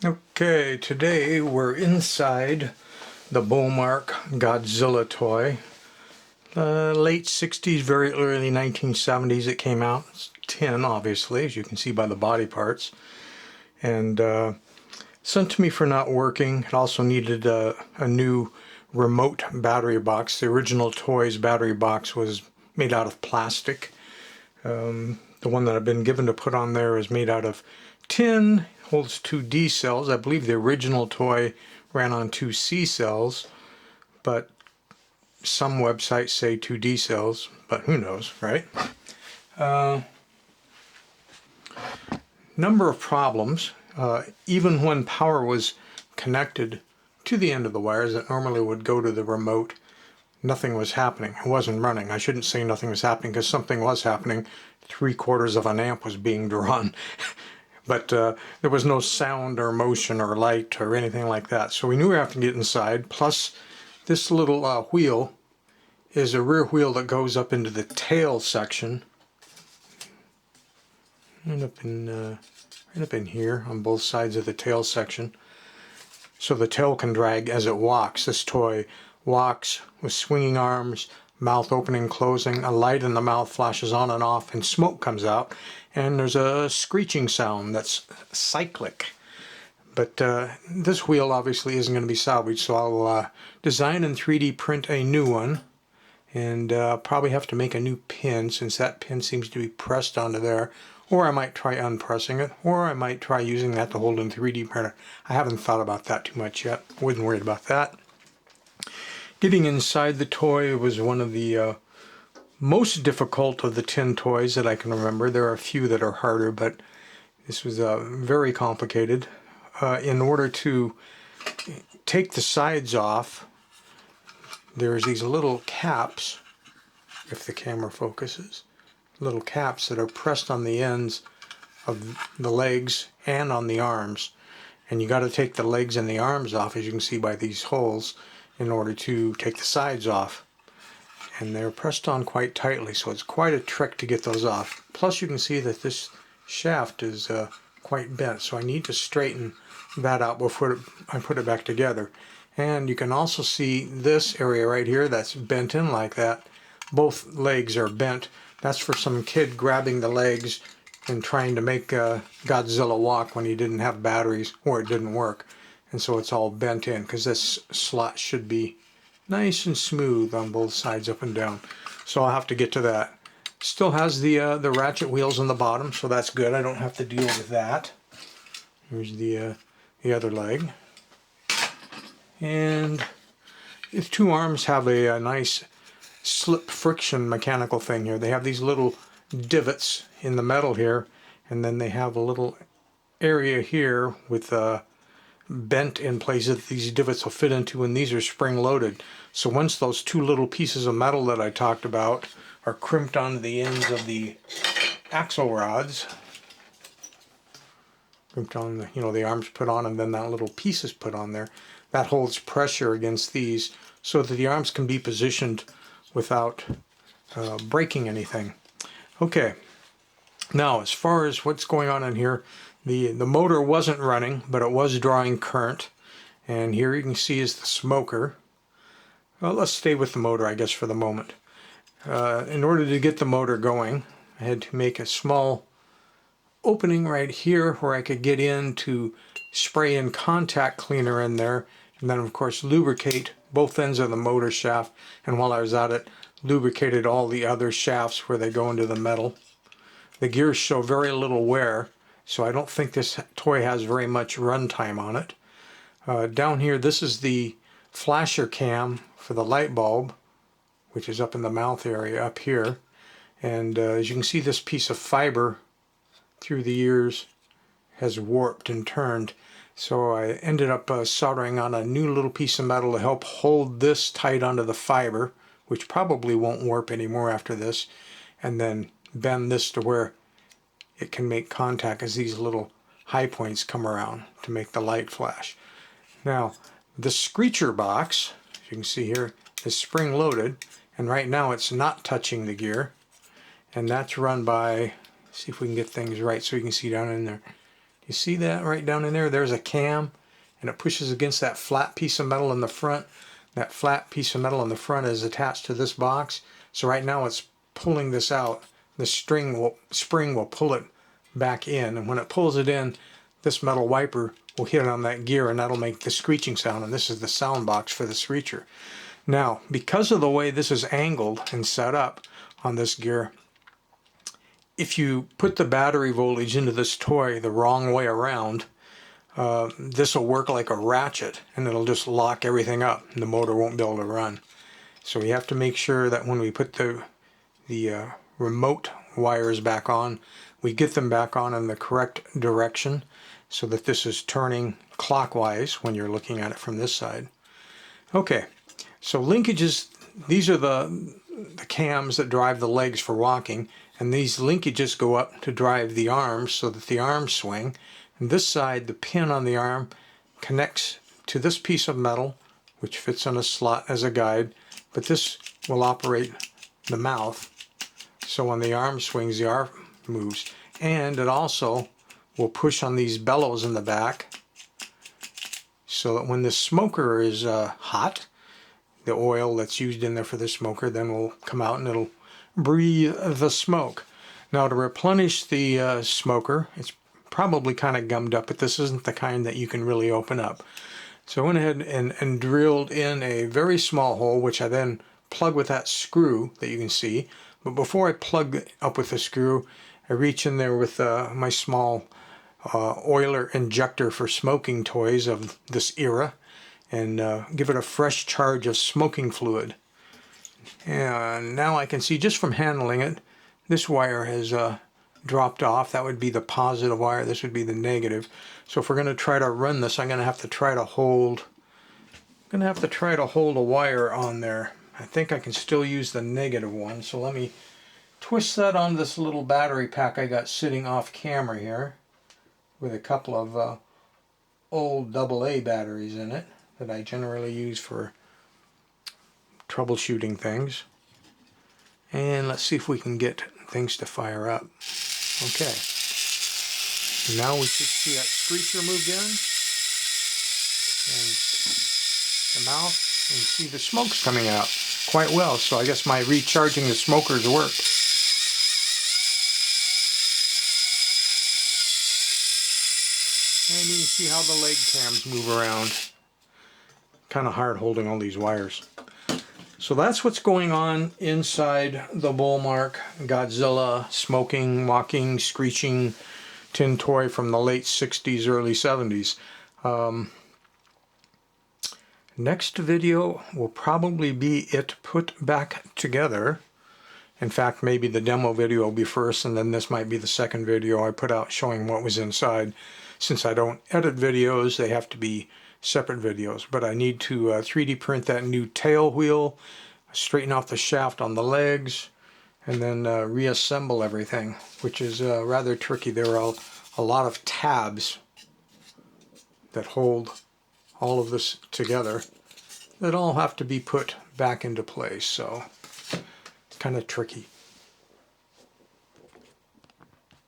Okay, today we're inside the Bullmark Godzilla toy. Late 60s, very early 1970s it came out. It's tin, obviously, as you can see by the body parts. And sent to me for not working. It also needed a new remote battery box. The original toy's battery box was made out of plastic. The one that I've been given to put on there is made out of tin, holds 2 D cells. I believe the original toy ran on 2 C cells, but some websites say 2 D cells, but who knows, right? Number of problems. Even when power was connected to the end of the wires that normally would go to the remote, nothing was happening. It wasn't running. I shouldn't say nothing was happening because something was happening. 3/4 of an amp was being drawn. But there was no sound or motion or light or anything like that. So we knew we have to get inside. Plus, this little wheel is a rear wheel that goes up into the tail section. Right up in here on both sides of the tail section. So the tail can drag as it walks. This toy walks with swinging arms, mouth opening and closing, a light in the mouth flashes on and off, and smoke comes out, and there's a screeching sound that's cyclic. But this wheel obviously isn't going to be salvaged, so I'll design and 3D print a new one, and probably have to make a new pin since that pin seems to be pressed onto there. Or I might try unpressing it, or I might try using that to hold in 3D printer. I haven't thought about that too much yet. Wasn't worried about that. Getting inside the toy was one of the most difficult of the tin toys that I can remember. There are a few that are harder, but this was very complicated. In order to take the sides off, there's these little caps, if the camera focuses, little caps that are pressed on the ends of the legs and on the arms. And you got to take the legs and the arms off, as you can see by these holes, in order to take the sides off. And they're pressed on quite tightly, so it's quite a trick to get those off. Plus you can see that this shaft is quite bent, so I need to straighten that out before I put it back together. And you can also see this area right here that's bent in like that. Both legs are bent. That's for some kid grabbing the legs and trying to make Godzilla walk when he didn't have batteries or it didn't work. And so it's all bent in because this slot should be nice and smooth on both sides up and down. So I'll have to get to that. Still has the ratchet wheels on the bottom, so that's good. I don't have to deal with that. Here's the other leg. And the 2 arms have a nice slip friction mechanical thing here. They have these little divots in the metal here, and then they have a little area here with bent in places that these divots will fit into, and these are spring loaded. So once those 2 little pieces of metal that I talked about are crimped onto the ends of the axle rods, crimped on the, the arms put on, and then that little piece is put on there, that holds pressure against these so that the arms can be positioned without breaking anything. Okay, now as far as what's going on in here, the motor wasn't running, but it was drawing current, and here you can see is the smoker. Well, let's stay with the motor, I guess, for the moment. In order to get the motor going, I had to make a small opening right here where I could get in to spray in contact cleaner in there, and then of course lubricate both ends of the motor shaft, and while I was at it, lubricated all the other shafts where they go into the metal. The gears show very little wear, so I don't think this toy has very much run time on it. Down here, this is the flasher cam for the light bulb, which is up in the mouth area up here. And as you can see, this piece of fiber through the years has warped and turned. So I ended up soldering on a new little piece of metal to help hold this tight onto the fiber, which probably won't warp anymore after this, and then bend this to where it can make contact as these little high points come around to make the light flash. Now, the screecher box, as you can see here, is spring loaded, and right now it's not touching the gear, and that's run by, see if we can get things right so you can see down in there. You see that right down in there? There's a cam, and it pushes against that flat piece of metal in the front. That flat piece of metal in the front is attached to this box. So right now it's pulling this out. The spring will pull it back in, and when it pulls it in, this metal wiper will hit on that gear, and that'll make the screeching sound, and this is the sound box for the screecher. Now, because of the way this is angled and set up on this gear, if you put the battery voltage into this toy the wrong way around, this will work like a ratchet, and it'll just lock everything up, and the motor won't be able to run. So we have to make sure that when we put the remote wires back on, we get them back on in the correct direction so that this is turning clockwise when you're looking at it from this side. Okay, so linkages, these are the cams that drive the legs for walking, and these linkages go up to drive the arms so that the arms swing. And this side, the pin on the arm connects to this piece of metal, which fits on a slot as a guide, but this will operate the mouth. So when the arm swings, the arm moves. And it also will push on these bellows in the back so that when the smoker is hot, the oil that's used in there for the smoker then will come out and it'll breathe the smoke. Now to replenish the smoker, it's probably kind of gummed up, but this isn't the kind that you can really open up. So I went ahead and drilled in a very small hole, which I then plug with that screw that you can see. But before I plug up with the screw, I reach in there with my small oiler injector for smoking toys of this era and give it a fresh charge of smoking fluid. And now I can see just from handling it, this wire has dropped off. That would be the positive wire, this would be the negative. So if we're going to try to run this, I'm going to have to try to hold a wire on there. I think I can still use the negative one, so let me twist that on this little battery pack I got sitting off camera here with a couple of old AA batteries in it that I generally use for troubleshooting things. And let's see if we can get things to fire up. Okay. Now we should see that screecher moved in. And the mouth, and see the smoke's coming out quite well. So I guess my recharging the smokers worked. And you can see how the leg cams move around. Kind of hard holding all these wires. So that's what's going on inside the Bullmark Godzilla smoking, walking, screeching tin toy from the late 60s, early 70s. Next video will probably be it put back together. In fact, maybe the demo video will be first, and then this might be the second video I put out showing what was inside. Since I don't edit videos, they have to be separate videos. But I need to 3D print that new tail wheel, straighten off the shaft on the legs, and then reassemble everything, which is rather tricky. There are a lot of tabs that hold all of this together that all have to be put back into place, so it's kind of tricky.